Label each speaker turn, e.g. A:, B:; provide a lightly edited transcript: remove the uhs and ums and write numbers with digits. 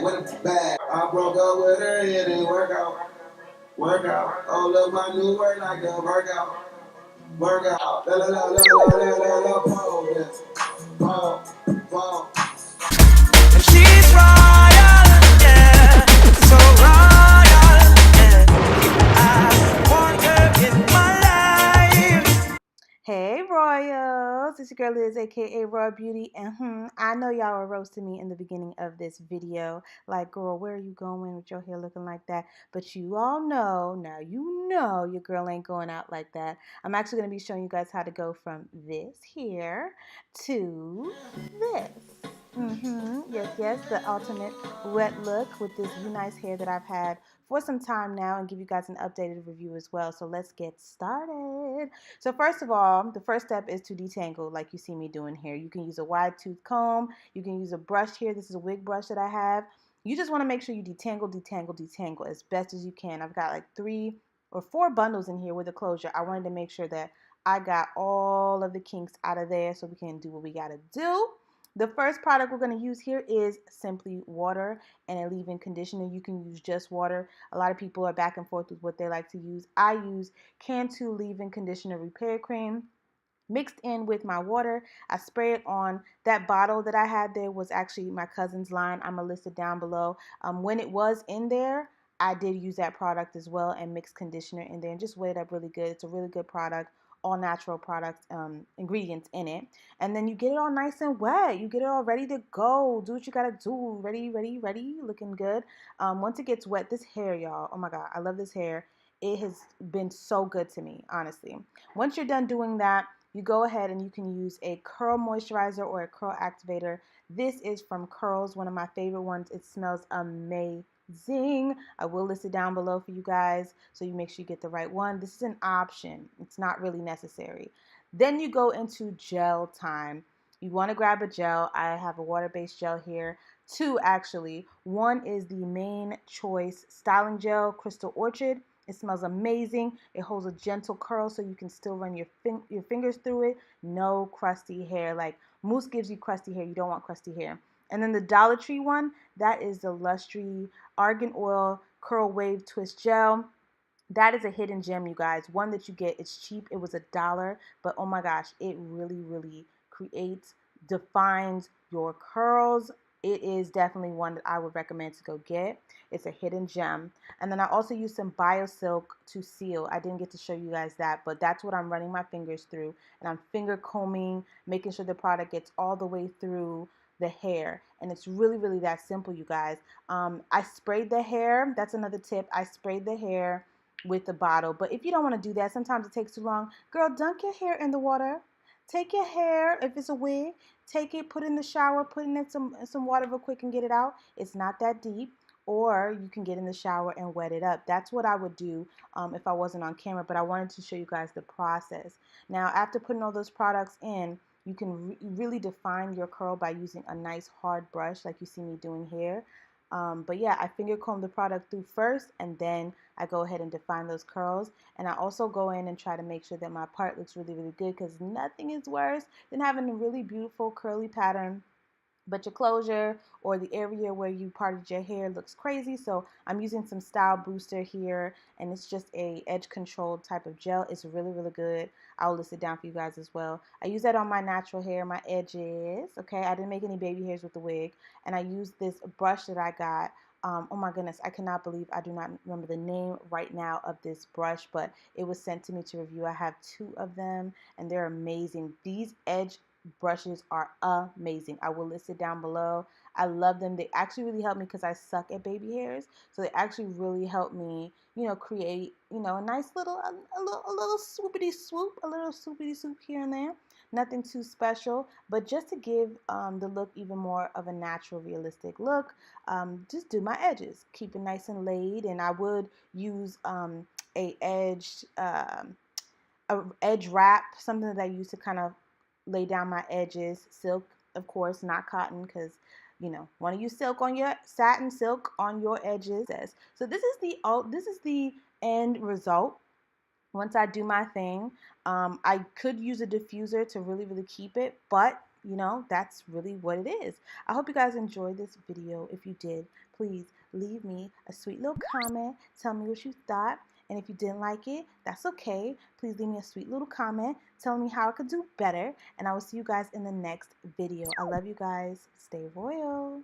A: with a bag. I broke up with her, it didn't work out. Work out. Oh, look, my new word like a workout. Work out. La la la la la la la la. Pole dance. Pole. Pole.
B: She's royal, yeah, so royal, yeah. I want her in my life.
C: Hey Royals, it's your girl Liz, aka Royal Beauty, and I know y'all were roasting me in the beginning of this video, like, girl, where are you going with your hair looking like that? But you all know, now you know your girl ain't going out like that. I'm actually going to be showing you guys how to go from this here to this. Yes, the ultimate wet look with this Unice hair that I've had for some time now, and give you guys an updated review as well. So let's get started. So first of all, the first step is to detangle like you see me doing here. You can use a wide tooth comb. You can use a brush here. This is a wig brush that I have. You just want to make sure you detangle as best as you can. I've got like 3 or 4 bundles in here with a closure. I wanted to make sure that I got all of the kinks out of there so we can do what we got to do. The first product we're going to use here is simply water and a leave-in conditioner. You can use just water. A lot of people are back and forth with what they like to use. I use Cantu leave-in conditioner repair cream mixed in with my water. I spray it on. That bottle that I had there was actually my cousin's line. I'm going to list it down below. When it was in there, I did use that product as well and mixed conditioner in there and just weighed it up really good. It's a really good product, all natural product ingredients in it. And then you get it all nice and wet. You get it all ready to go. Do what you got to do. Ready, looking good. Once it gets wet, this hair, y'all, oh my God, I love this hair. It has been so good to me, honestly. Once you're done doing that, you go ahead and you can use a curl moisturizer or a curl activator. This is from Curls, one of my favorite ones. It smells amazing. I will list it down below for you guys so you make sure you get the right one. This is an option. It's not really necessary. Then you go into gel time. You want to grab a gel. I have a water-based gel here. 2 actually. One is the Main Choice Styling Gel, Crystal Orchid. It smells amazing. It holds a gentle curl so you can still run your fingers through it. No crusty hair. Like mousse gives you crusty hair. You don't want crusty hair. And then the Dollar Tree one, that is the Lustry Argan Oil Curl Wave Twist Gel. That is a hidden gem, you guys. One that you get, it's cheap. It was $1, but oh my gosh, it really creates, defines your curls. It is definitely one that I would recommend to go get. It's a hidden gem. And then I also use some BioSilk to seal. I didn't get to show you guys that, but that's what I'm running my fingers through. And I'm finger combing, making sure the product gets all the way through the hair. And it's really that simple, you guys. I sprayed the hair. That's another tip. I sprayed the hair with the bottle. But if you don't want to do that, sometimes it takes too long. Girl, dunk your hair in the water. Take your hair, if it's a wig, take it, put it in the shower, put it in some water real quick and get it out. It's not that deep. Or you can get in the shower and wet it up. That's what I would do if I wasn't on camera, but I wanted to show you guys the process. Now, after putting all those products in, you can really define your curl by using a nice hard brush like you see me doing here. But yeah, I finger comb the product through first, and then I go ahead and define those curls. And I also go in and try to make sure that my part looks really good, because nothing is worse than having a really beautiful curly pattern, but your closure or the area where you parted your hair looks crazy. So I'm using some Style Booster here, and it's just a edge controlled type of gel. It's really good. I'll list it down for you guys as well. I use that on my natural hair, my edges. Okay, I didn't make any baby hairs with the wig. And I used this brush that I got. Oh my goodness, I cannot believe I do not remember the name right now of this brush, but it was sent to me to review. I have 2 of them, and they're amazing. These edge brushes are amazing. I will list it down below. I love them. They actually really help me because I suck at baby hairs. So they actually really help me, create, a nice little, a little swoopity swoop, a little swoopity swoop here and there. Nothing too special, but just to give the look even more of a natural, realistic look, just do my edges. Keep it nice and laid, and I would use a edge wrap, something that I use to kind of lay down my edges. Silk, of course, not cotton, because want to use silk on your satin silk on your edges. So this is the end result. Once I do my thing, I could use a diffuser to really keep it, but You know, that's really what it is. I hope you guys enjoyed this video. If you did, please leave me a sweet little comment. Tell me what you thought. And if you didn't like it, that's okay. Please leave me a sweet little comment telling me how I could do better. And I will see you guys in the next video. I love you guys. Stay royal.